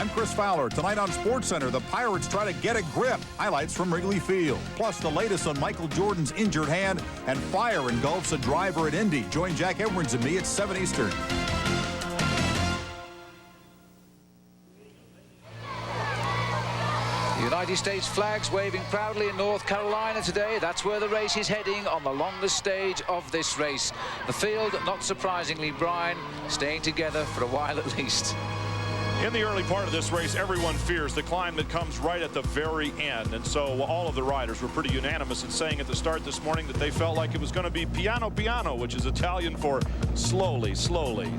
I'm Chris Fowler. Tonight on SportsCenter, the Pirates try to get a grip. Highlights from Wrigley Field. Plus, the latest on Michael Jordan's injured hand, and fire engulfs a driver at Indy. Join Jack Edwards and me at 7 Eastern. United States flags waving proudly in North Carolina today. That's where the race is heading on the longest stage of this race. The field, not surprisingly, Brian, staying together for a while at least. In the early part of this race, everyone fears the climb that comes right at the very end. And so all of the riders were pretty unanimous in saying at the start this morning that they felt like it was going to be piano piano, which is Italian for slowly, slowly.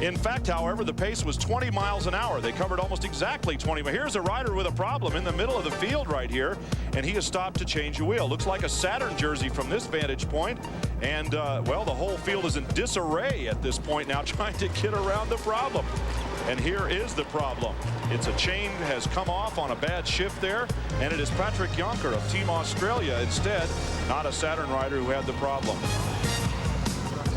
In fact, however, the pace was 20 miles an hour. They covered almost exactly 20. Here's a rider with a problem in the middle of the field right here, and he has stopped to change a wheel. Looks like a Saturn jersey from this vantage point. And, well, the whole field is in disarray at this point now, trying to get around the problem. And here is the problem. It's a chain has come off on a bad shift there, and it is Patrick Jonker of Team Australia instead, not a Saturn rider who had the problem.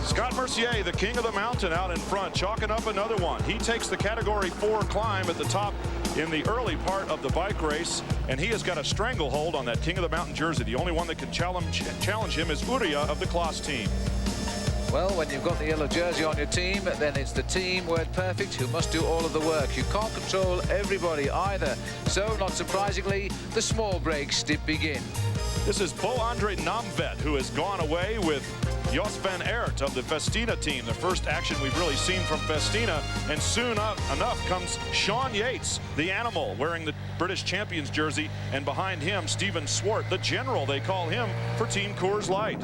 Scott Mercier, the king of the mountain, out in front, chalking up another one. He takes the Category 4 climb at the top in the early part of the bike race, and he has got a stranglehold on that king of the mountain jersey. The only one that can challenge him is Uria of the Kloss team. Well, when you've got the yellow jersey on your team, then it's the team word perfect who must do all of the work. You can't control everybody either. So, not surprisingly, the small breaks did begin. This is Bo-Andre Namvet, who has gone away with Jos van Aert of the Festina team, the first action we've really seen from Festina. And soon enough comes Sean Yates, the animal, wearing the British champions jersey, and behind him, Stephen Swart, the general, they call him, for Team Coors Light.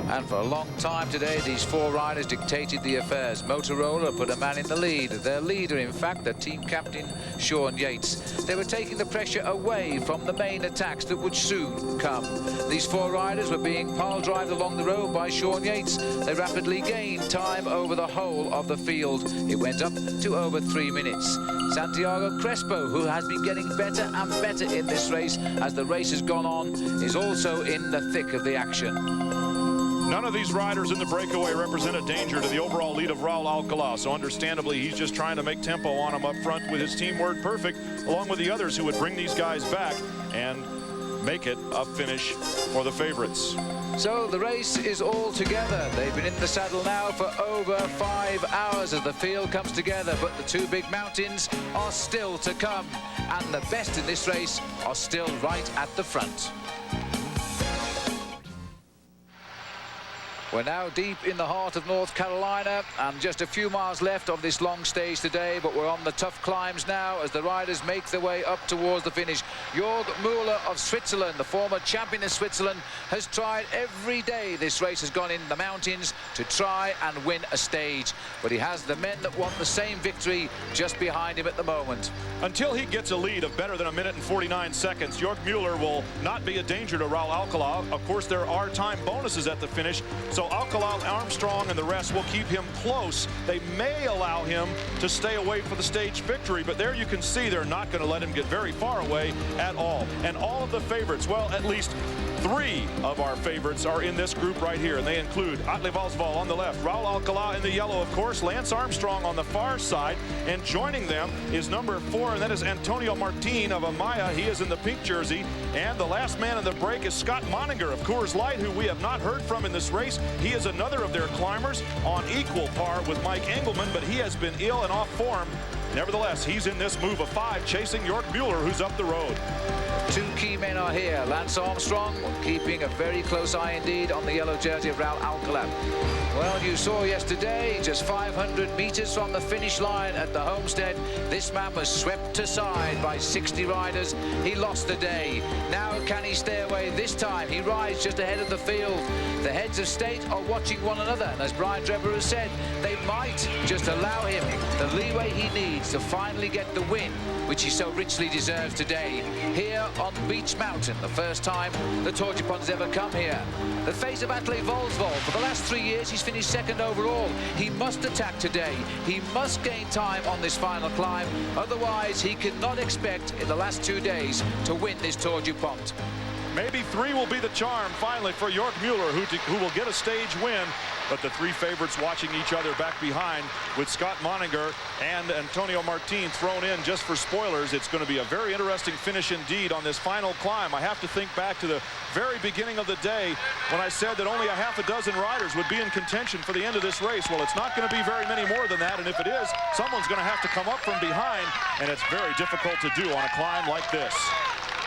And for a long time today, these four riders dictated the affairs. Motorola put a man in the lead. Their leader, in fact, their team captain, Sean Yates. They were taking the pressure away from the main attacks that would soon come. These four riders were being pile-drived along the road by Sean Yates. They rapidly gained time over the whole of the field. It went up to over 3 minutes. Santiago Crespo, who has been getting better and better in this race as the race has gone on, is also in the thick of the action. None of these riders in the breakaway represent a danger to the overall lead of Raul Alcalá, so understandably he's just trying to make tempo on him up front with his team word perfect, along with the others who would bring these guys back and make it a finish for the favorites. So the race is all together. They've been in the saddle now for over 5 hours as the field comes together, but the two big mountains are still to come, and the best in this race are still right at the front. We're now deep in the heart of North Carolina, and just a few miles left of this long stage today, but we're on the tough climbs now as the riders make their way up towards the finish. Jörg Müller of Switzerland, the former champion of Switzerland, has tried every day this race has gone in the mountains to try and win a stage, but he has the men that want the same victory just behind him at the moment. Until he gets a lead of better than 1 minute and 49 seconds, Jörg Müller will not be a danger to Raul Alcalá. Of course, there are time bonuses at the finish, so Alcalá, Armstrong, and the rest will keep him close. They may allow him to stay away for the stage victory, but there you can see they're not going to let him get very far away at all. And all of the favorites, well, at least 3 of our favorites are in this group right here, and they include Atle Valsvoll on the left, Raul Alcalá in the yellow, of course, Lance Armstrong on the far side, and joining them is number 4, and that is Antonio Martin of Amaya. He is in the pink jersey, and the last man in the break is Scott Moninger of Coors Light, who we have not heard from in this race. He is another of their climbers on equal par with Mike Engelman, but he has been ill and off form. Nevertheless, he's in this move of 5, chasing Jörg Müller, who's up the road. 2 key men are here. Lance Armstrong keeping a very close eye indeed on the yellow jersey of Raul Alcalá. Well, you saw yesterday, just 500 meters from the finish line at the Homestead, this man was swept aside by 60 riders. He lost the day. Now can he stay away this time? He rides just ahead of the field. The heads of state are watching one another, and as Brian Drebber has said, they might just allow him the leeway he needs to finally get the win, which he so richly deserves today, here on Beech Mountain, the first time the Tour DuPont has ever come here. The face of Atle Valsvoll, for the last 3 years he's finished 2nd overall. He must attack today. He must gain time on this final climb, otherwise he cannot expect in the last 2 days to win this Tour DuPont. Maybe 3 will be the charm finally for York Mueller, who will get a stage win. But the 3 favorites watching each other back behind with Scott Moninger and Antonio Martin thrown in just for spoilers. It's going to be a very interesting finish indeed on this final climb. I have to think back to the very beginning of the day when I said that only a half a dozen riders would be in contention for the end of this race. Well, it's not going to be very many more than that, and if it is, someone's going to have to come up from behind, and it's very difficult to do on a climb like this.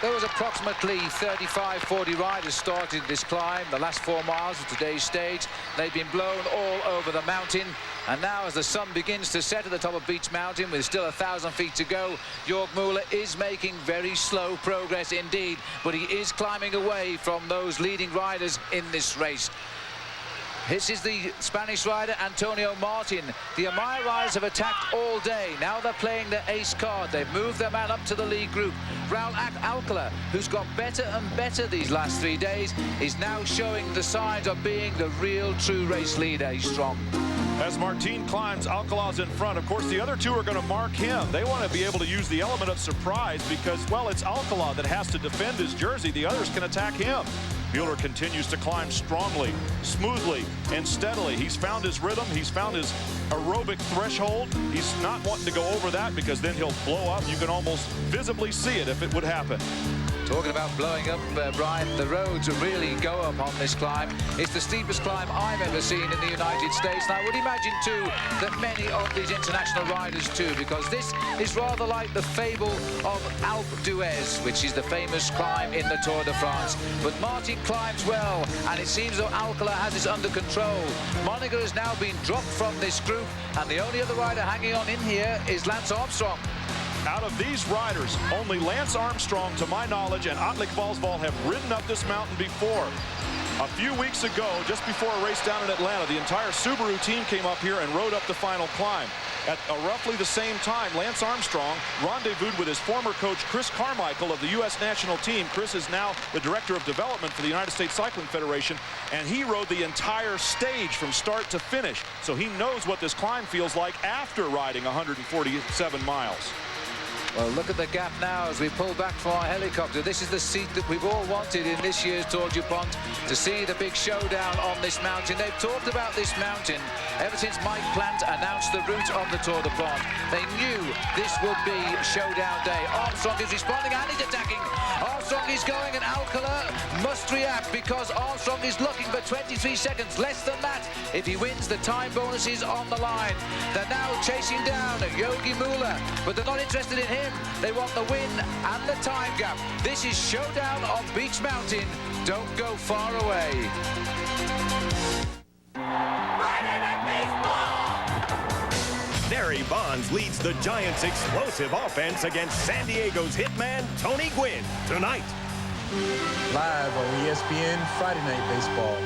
There was approximately 35-40 riders started this climb. The last 4 miles of today's stage, they've been blown all over the mountain. And now as the sun begins to set at the top of Beech Mountain with still 1,000 feet to go, York Mueller is making very slow progress indeed, but he is climbing away from those leading riders in this race. This is the Spanish rider Antonio Martin. The Amaya riders have attacked all day. Now they're playing their ace card. They've moved their man up to the lead group. Raul Alcala, who's got better and better these last 3 days, is now showing the signs of being the real true race leader. He's strong. As Martin climbs, Alcala's in front. Of course, the other 2 are going to mark him. They want to be able to use the element of surprise because, well, it's Alcala that has to defend his jersey. The others can attack him. Mueller continues to climb strongly, smoothly, and steadily. He's found his rhythm. He's found his aerobic threshold. He's not wanting to go over that because then he'll blow up. You can almost visibly see it if it would happen. Talking about blowing up, Brian, the roads really go up on this climb. It's the steepest climb I've ever seen in the United States. And I would imagine, too, that many of these international riders, too, because this is rather like the fable of Alpe d'Huez, which is the famous climb in the Tour de France. But Martin climbs well, and it seems though Alcala has this under control. Moninger has now been dropped from this group, and the only other rider hanging on in here is Lance Armstrong. Out of these riders, only Lance Armstrong, to my knowledge, and Atlik Valsval have ridden up this mountain before. A few weeks ago, just before a race down in Atlanta, the entire Subaru team came up here and rode up the final climb. At roughly the same time, Lance Armstrong rendezvoused with his former coach, Chris Carmichael of the U.S. national team. Chris is now the director of development for the United States Cycling Federation, and he rode the entire stage from start to finish. So he knows what this climb feels like after riding 147 miles. Well, look at the gap now as we pull back from our helicopter. This is the seat that we've all wanted in this year's Tour DuPont, to see the big showdown on this mountain. They've talked about this mountain ever since Mike Plant announced the route of the Tour DuPont. They knew this would be showdown day. Armstrong is responding and he's attacking. Armstrong is going, and Alcala must react because Armstrong is looking for 23 seconds, less than that. If he wins, the time bonus is on the line. They're now chasing down Yogi Mueller, but they're not interested in him. They want the win and the time gap. This is showdown on Beech Mountain. Don't go far away. Barry Bonds leads the Giants' explosive offense against San Diego's hitman, Tony Gwynn, tonight. Live on ESPN Friday Night Baseball.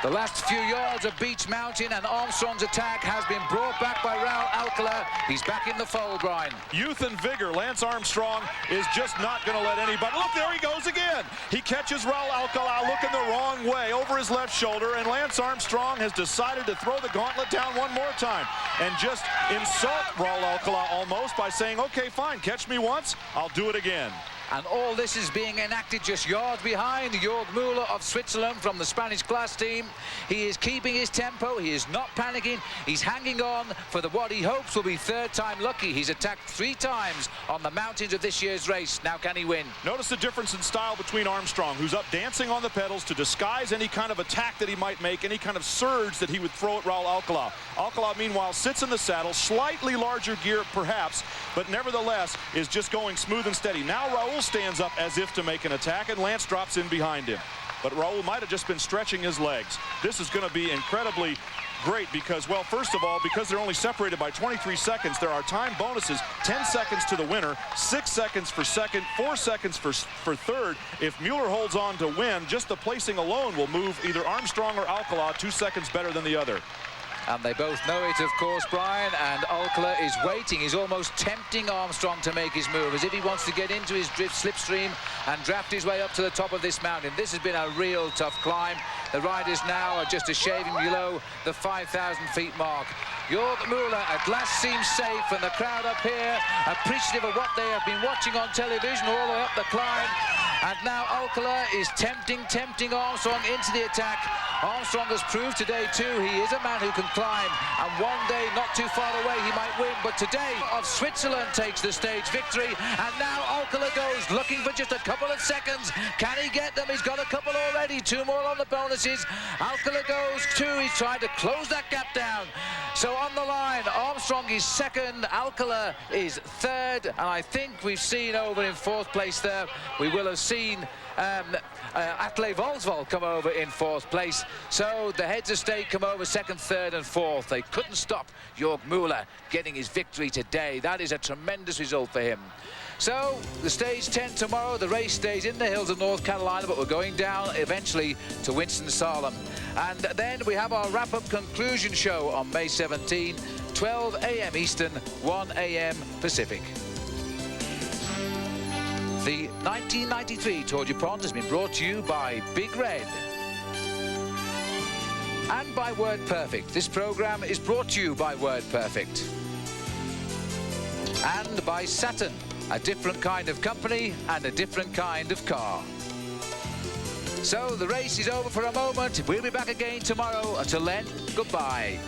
The last few yards of Beech Mountain, and Armstrong's attack has been brought back by Raul Alcala. He's back in the fold, Brian. Youth and vigor. Lance Armstrong is just not going to let anybody. Look, there he goes again. He catches Raul Alcala looking the wrong way over his left shoulder, and Lance Armstrong has decided to throw the gauntlet down one more time and just insult Raul Alcala almost by saying, okay, fine, catch me once, I'll do it again. And all this is being enacted just yards behind York Mueller of Switzerland from the Spanish class team. He is keeping his tempo. He is not panicking. He's hanging on for what he hopes will be third time lucky. He's attacked 3 times on the mountains of this year's race. Now can he win? Notice the difference in style between Armstrong, who's up dancing on the pedals to disguise any kind of attack that he might make, any kind of surge that he would throw at Raul Alcala. Alcala, meanwhile, sits in the saddle, slightly larger gear perhaps, but nevertheless is just going smooth and steady. Now Raul stands up as if to make an attack, and Lance drops in behind him. But Raul might have just been stretching his legs. This is going to be incredibly great because, well, first of all, because they're only separated by 23 seconds, there are time bonuses, 10 seconds to the winner, 6 seconds for second, 4 seconds for third. If Mueller holds on to win, just the placing alone will move either Armstrong or Alcala 2 seconds better than the other. And they both know it, of course, Brian, and Alcala is waiting. He's almost tempting Armstrong to make his move, as if he wants to get into his drift slipstream and draft his way up to the top of this mountain. This has been a real tough climb. The riders now are just a shaving below the 5,000 feet mark. Jörg Müller at last seems safe, and the crowd up here appreciative of what they have been watching on television all the way up the climb. And now Alcala is tempting Armstrong into the attack. Armstrong has proved today too he is a man who can climb, and one day not too far away he might win. But today of Switzerland takes the stage victory, and now Alcala goes looking for just a couple of seconds. Can he get them? He's got a couple already, 2 more on the bonuses. Alcala goes 2, he's trying to close that gap down. So on the line, Armstrong is second, Alcala is third, and I think we've seen over in 4th place there, we will have seen Atle Volsvold come over in 4th place. So the heads of state come over 2nd, 3rd and 4th. They couldn't stop Jörg Müller getting his victory today. That is a tremendous result for him. So the stage 10 tomorrow, the race stays in the hills of North Carolina, but we're going down eventually to Winston-Salem. And then we have our wrap-up conclusion show on May 17, 12 a.m. Eastern, 1 a.m. Pacific. The 1993 Tour DuPont has been brought to you by Big Red and by Word Perfect. This program is brought to you by Word Perfect and by Saturn, a different kind of company and a different kind of car. So the race is over for a moment. We'll be back again tomorrow. Until then, goodbye.